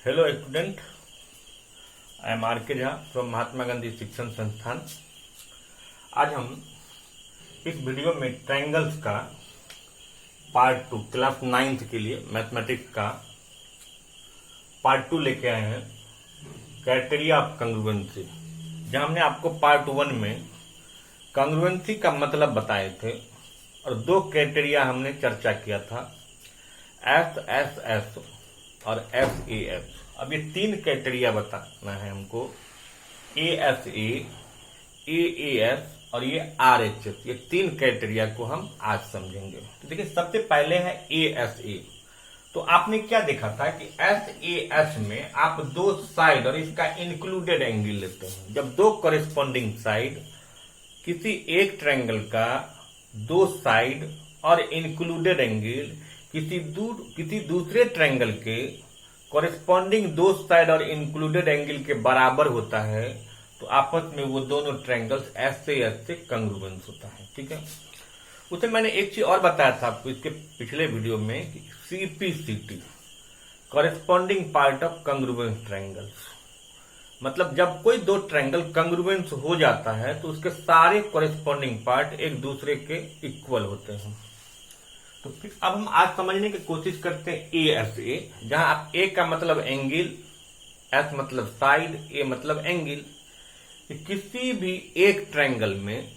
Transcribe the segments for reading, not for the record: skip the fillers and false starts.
Hello student, I am R K Jha from Mahatma Gandhi शिक्षण संस्थान। आज हम इस वीडियो में ट्रायंगल्स का पार्ट 2 क्लास 9th के लिए मैथमेटिक्स का पार्ट 2 लेके आए हैं, क्राइटेरिया ऑफ कंग्रुएंसी। जहां हमने आपको पार्ट 1 में कंग्रुएंसी का मतलब बताए थे और दो क्राइटेरिया हमने चर्चा किया था, एस और एस। अब ये तीन क्राइटेरिया बताना है हमको, एस और ये RHS। ये तीन क्राइटेरिया को हम आज समझेंगे। तो देखिए, सबसे पहले है एस। तो आपने क्या देखा था कि एस में आप दो साइड और इसका इंक्लूडेड एंगल लेते हैं। जब दो कॉरेस्पॉन्डिंग साइड किसी एक ट्रायंगल का दो साइड और इंक्लूडेड एंगल किसी दूसरे ट्रायंगल के कॉरेस्पॉन्डिंग दो साइड और इंक्लूडेड एंगल के बराबर होता है, तो आपस में वो दोनों ट्रायंगल्स एस से कंग्रुएंस होता है। ठीक है, उसे मैंने एक चीज और बताया था आपको इसके पिछले वीडियो में कि CPCT, corresponding part of congruence triangles. मतलब जब कोई दो ट्रायंगल कंग्रुएंस हो जाता है तो उसके सारे कॉरेस्पॉन्डिंग पार्ट एक दूसरे के इक्वल होते हैं। तो फिर अब हम आज समझने की कोशिश करते हैं ASA, जहां आप A का मतलब एंगल, S मतलब साइड, A मतलब एंगल। किसी भी एक ट्रायंगल में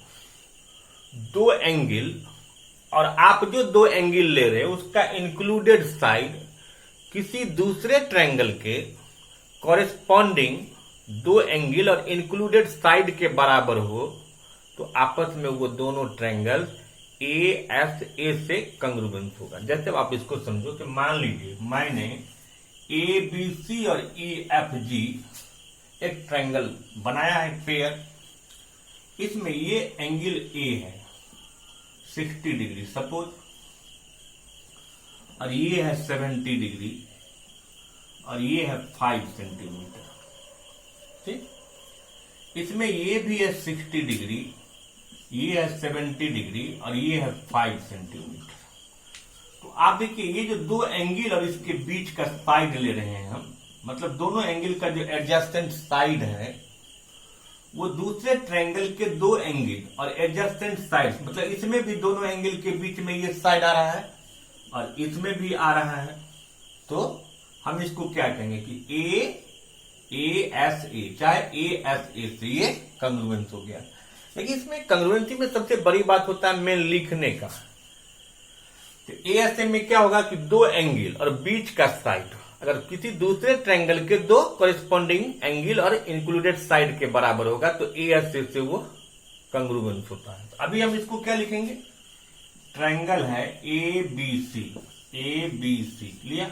दो एंगल और आप जो दो एंगल ले रहे हैं उसका इंक्लूडेड साइड किसी दूसरे ट्रायंगल के कॉरेस्पॉन्डिंग दो एंगल और इंक्लूडेड साइड के बराबर हो, तो आपस में वो दोनों ट्रायंगल ASA से कंग्रुएंस होगा। जैसे आप इसको समझो कि मान लीजिए मैंने ABC और EFG एक ट्रायंगल बनाया है पेयर। इसमें ये एंगल A है 60 डिग्री सपोज, और ये है 70 डिग्री और ये है 5 सेंटीमीटर। ठीक, इसमें ये भी है 60 डिग्री, ये है 70 डिग्री और ये है 5 सेंटीमीटर। तो आप देखिए, ये जो दो एंगल और इसके बीच का साइड ले रहे हैं हम, मतलब दोनों एंगल का जो एडजस्टेंट साइड है वो दूसरे ट्रायंगल के दो एंगल और एडजस्टेंट साइड, मतलब इसमें भी दोनों एंगल के बीच में ये साइड आ रहा है और इसमें भी आ रहा है। तो हम इसको क्या कहेंगे कि ASA, चाहे ASA से ये कंग्रुएंस हो गया। लेकिन इसमें कंग्रुएंसी में सबसे बड़ी बात होता है मेन लिखने का। तो ASA में क्या होगा कि दो एंगल और बीच का साइड अगर किसी दूसरे ट्रायंगल के दो कॉरेस्पॉन्डिंग एंगल और इंक्लूडेड साइड के बराबर होगा तो ASA से वो कंग्रुएंस होता है। तो अभी हम इसको क्या लिखेंगे, ट्रायंगल है ABC, क्लियर।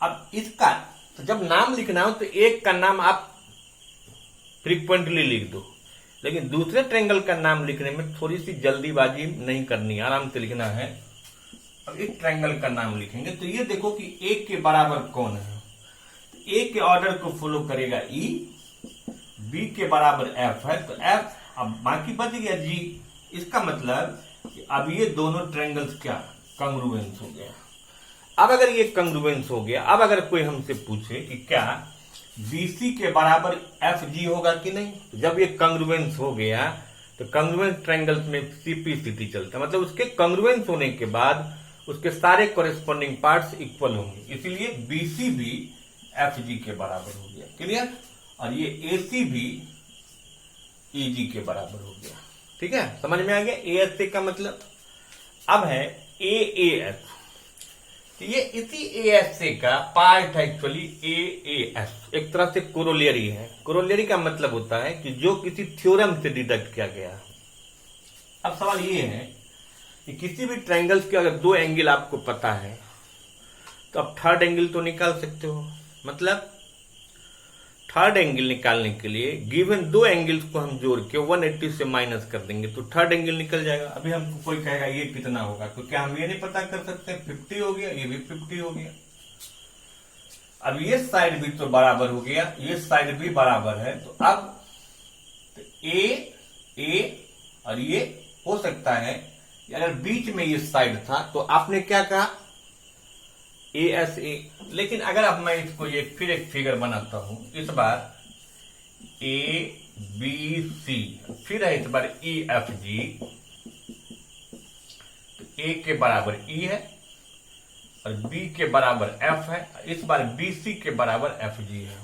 अब इसका तो जब नाम लिखना हो तो एक का नाम आप फ्रीक्वेंटली लिख दो, लेकिन दूसरे ट्रायंगल का नाम लिखने में थोड़ी सी जल्दीबाजी नहीं करनी, आराम से लिखना है। अब एक ट्रायंगल का नाम लिखेंगे तो ये देखो कि A के बराबर कौन है। तो A के ऑर्डर को फॉलो करेगा E, B के बराबर F है तो F, अब बाकी बच गया G। इसका मतलब कि अब ये दोनों ट्रायंगल्स क्या कंग्रुएंस हो गया। अब अगर ये कंग्रुएंस हो गया, अब अगर कोई हमसे पूछे कि क्या BC के बराबर FG होगा कि नहीं, तो जब ये कंग्रुएंस हो गया तो कंग्रुएंस ट्रायंगल्स में CPCT चलता है, मतलब उसके कंग्रुएंस होने के बाद उसके सारे कॉरेस्पॉन्डिंग पार्ट्स इक्वल होंगे, इसीलिए BC भी FG के बराबर हो गया, क्लियर। और ये AC भी EG के बराबर हो गया। ठीक है, समझ में आ गया ASA का मतलब। अब है AAS, ये इसी ASA का पार्ट है एक्चुअली AAS, एक तरह से कोरोलरी है। कोरोलरी का मतलब होता है कि जो किसी थ्योरम से डिडक्ट किया गया। अब सवाल ये है कि किसी भी ट्रायंगल्स के अगर दो एंगल आपको पता है तो आप थर्ड एंगल तो निकाल सकते हो। मतलब थर्ड एंगल निकालने के लिए गिवन दो एंगल्स को हम जोड़ के 180 से माइनस कर देंगे तो थर्ड एंगल निकल जाएगा। अभी हमको कोई कहेगा ये कितना होगा, तो क्या हम ये नहीं पता कर सकते 50 हो गया, ये भी 50 हो गया। अब ये साइड भी तो बराबर हो गया, ये साइड भी बराबर है, तो अब A और ये हो सकता है कि अगर बीच में ये साइड था तो आपने क्या कहा ASA। लेकिन अगर अब मैं इसको ये फिर एक फिगर बनाता हूं, इस बार ABC, फिर है इस बार EFG, तो A के बराबर E है और B के बराबर F है, इस बार BC के बराबर FG है।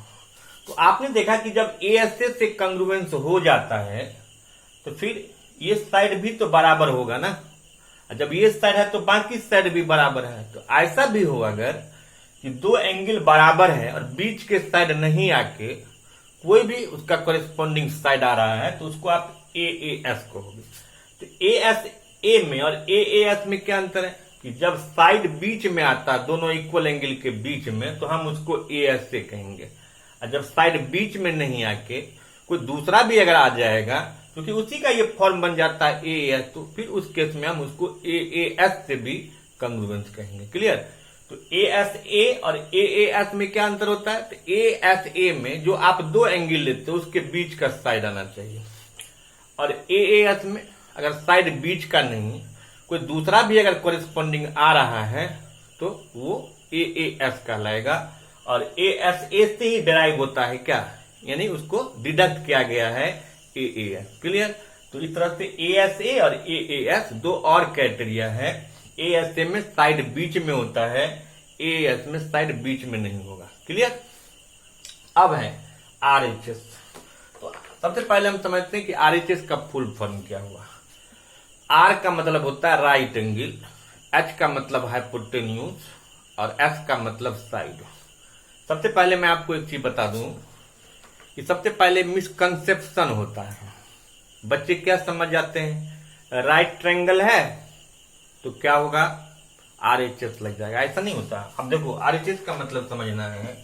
तो आपने देखा कि जब ASA से कंग्रुएंस हो जाता है तो फिर ये साइड भी तो बराबर होगा ना, जब ये साइड है तो बाकी साइड भी बराबर है। तो ऐसा भी हो अगर कि दो एंगल बराबर है और बीच के साइड नहीं आके कोई भी उसका कॉरेस्पॉन्डिंग साइड आ रहा है तो उसको आप AAS कहोगे। तो ASA में और AAS में क्या अंतर है कि जब साइड बीच में आता है दोनों इक्वल एंगल के बीच में तो हम उसको ASA कहेंगे, और जब साइड बीच में नहीं आके कोई दूसरा भी अगर आ जाएगा क्योंकि उसी का ये फॉर्म बन जाता है AAS, तो फिर उस केस में हम उसको AAS से भी कंग्रुएंस कहेंगे। क्लियर? तो ASA और AAS में क्या अंतर होता है? तो ASA में जो आप दो एंगल लेते हो उसके बीच का साइड आना चाहिए, और AAS में अगर साइड बीच का नहीं कोई दूसरा भी अगर कॉरेस्पॉन्डिंग आ रहा है तो वो AAS कहलाएगा, और ASA से ही डिराइव होता है क्या, यानी उसको डिडक्ट किया गया है AAS। क्लियर? तो इस तरह से ASA और AAS दो और क्राइटेरिया है। ASA में साइड बीच में होता है, AAS में साइड बीच में नहीं होगा। क्लियर? अब है RHS। तो सबसे पहले हम समझते हैं कि RHS का फुल फॉर्म क्या हुआ। R का मतलब होता है राइट एंगल, H का मतलब हाइपोटेन्यूज और S का मतलब साइड। सबसे पहले मैं आपको एक चीज बता दूं कि सबसे पहले मिसकंसेप्शन होता है। बच्चे क्या समझ जाते हैं, राइट ट्रायंगल है तो क्या होगा, RHS लग जाएगा। ऐसा नहीं होता। अब देखो RHS का मतलब समझना है।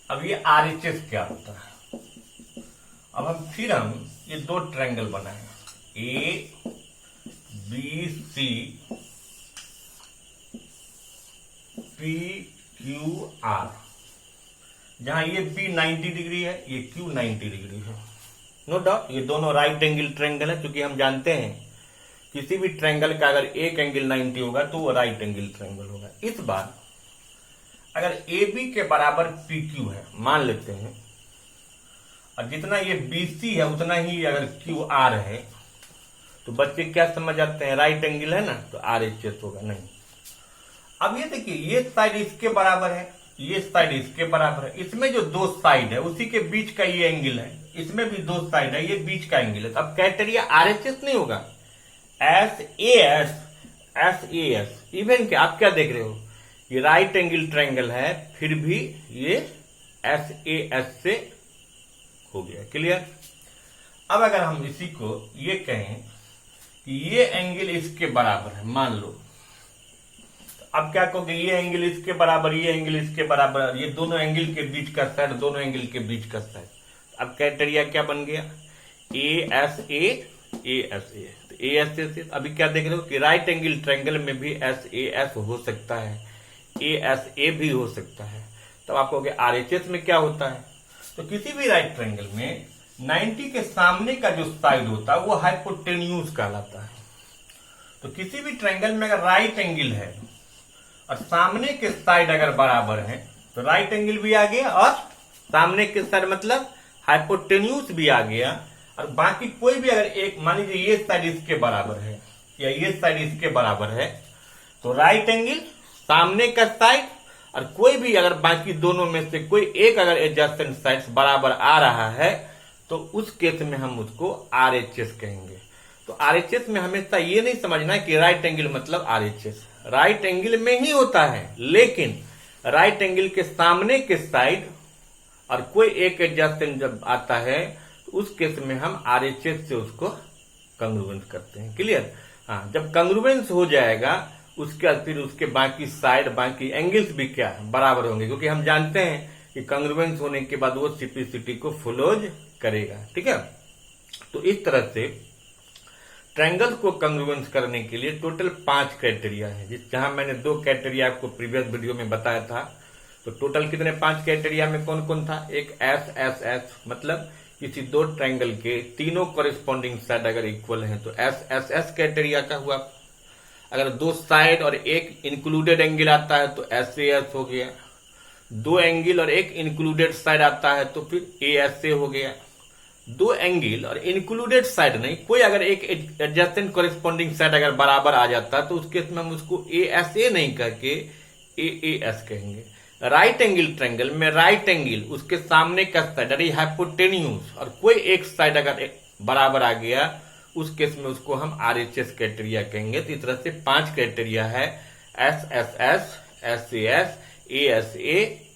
अब ये RHS क्या होता है, अब हम ये दो ट्रायंगल बनाए ABC PQR, जहां ये B 90 डिग्री है, ये Q 90 डिग्री है। नो डाउट ये दोनों राइट एंगल ट्रायंगल है, क्योंकि हम जानते हैं किसी भी ट्रायंगल का अगर एक एंगल 90 होगा तो वो राइट एंगल ट्रायंगल होगा। इस बार अगर AB के बराबर PQ है मान लेते हैं, और जितना ये BC है उतना ही अगर QR है, तो बच्चे क्या समझ जाते हैं, राइट एंगल है ना तो RHS होगा। नहीं, अब ये देखिए ये साइड इसके बराबर है, ये साइड इसके बराबर है, इसमें जो दो साइड है उसी के बीच का ये एंगल है, इसमें भी दो साइड है, ये बीच का एंगल है। तो अब क्राइटेरिया RHS नहीं होगा, SAS इवन क्या आप क्या देख रहे हो, ये राइट एंगल ट्रायंगल है फिर भी ये SAS से हो गया। क्लियर? अब अगर हम इसी को ये कहें कि ये एंगल इसके बराबर है, मान लो, अब क्या कहोगे, ये एंगल इसके बराबर, ये एंगल इसके बराबर, ये दोनों एंगल के बीच का साइड, दोनों एंगल के बीच का साइड। अब क्राइटेरिया क्या बन गया, ASA। तो ASA से अभी क्या देख रहे हो कि राइट एंगल ट्रायंगल में भी SAS हो सकता है, ASA भी हो सकता है। तब आप कहोगे RHS में क्या होता है, तो किसी भी राइट ट्रायंगल में 90 के सामने का जो साइड होता है वो हाइपोटेन्यूज कहलाता है। तो किसी भी ट्रायंगल में अगर राइट एंगल है और सामने के साइड अगर बराबर है तो राइट एंगल भी आ गया और सामने के साइड मतलब हाइपोटेन्यूज भी आ गया, और बाकी कोई भी अगर एक मान लीजिए ये साइड इसके बराबर है या ये साइड इसके बराबर है, तो राइट एंगल सामने का साइड और कोई भी अगर बाकी दोनों में से कोई एक अगर एडजस्टेंट साइड बराबर आ रहा है तो उस केस में हम उसको RHS कहेंगे। तो RHS में हमेशा ये नहीं समझना कि राइट एंगल मतलब RHS, राइट एंगल में ही होता है, लेकिन राइट एंगल के सामने के साइड और कोई एक एडजस्टेंट जब आता है तो उस केस में हम RHS से उसको कंग्रुएंस करते हैं। क्लियर? हाँ, जब कंग्रुएंस हो जाएगा उसके बाद फिर उसके बाकी साइड बाकी एंगल्स भी क्या बराबर होंगे, क्योंकि हम जानते हैं कि कंग्रुएंस होने के बाद वो सिटी को फॉलोज करेगा। ठीक है? तो इस तरह से ट्रायंगल को कंग्रुएंस करने के लिए टोटल 5 क्राइटेरिया है, जहां मैंने 2 क्राइटेरिया आपको प्रीवियस वीडियो में बताया था। तो टोटल कितने 5 क्राइटेरिया में कौन कौन था, एक SSS मतलब किसी दो ट्रायंगल के तीनों कॉरेस्पॉन्डिंग साइड अगर इक्वल हैं तो एस एस एस क्राइटेरिया का हुआ। अगर दो साइड और एक इंक्लूडेड एंगल आता है तो एस ए एस हो गया। दो एंगल और एक इंक्लूडेड साइड आता है तो फिर ए एस ए हो गया। दो एंगल और इंक्लूडेड साइड नहीं, कोई अगर एक एडजेसेंट कॉरेस्पॉन्डिंग साइड अगर बराबर आ जाता है तो उस केस में हम उसको ए एस ए नहीं कह के ए एस कहेंगे। राइट एंगल ट्रायंगल में राइट एंगल उसके सामने का साइड अरे हाइपोटेन्यूज और कोई एक साइड अगर बराबर आ गया उस केस में उसको हम आरएचएस क्राइटेरिया कहेंगे। तो इस तरह से 5 क्राइटेरिया है, S S S, S A S, A S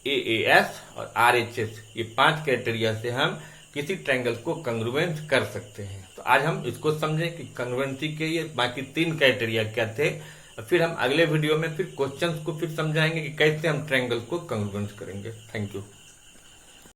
A S और आरएचएस। ये 5 क्राइटेरिया से हम किसी ट्रायंगल को कंग्रुएंट कर सकते हैं। तो आज हम इसको समझें कि कंग्रुएंसी के ये बाकी 3 क्राइटेरिया क्या थे। फिर हम अगले वीडियो में फिर क्वेश्चंस को फिर समझाएंगे कि कैसे हम ट्रायंगल को कंग्रुएंट करेंगे। Thank you.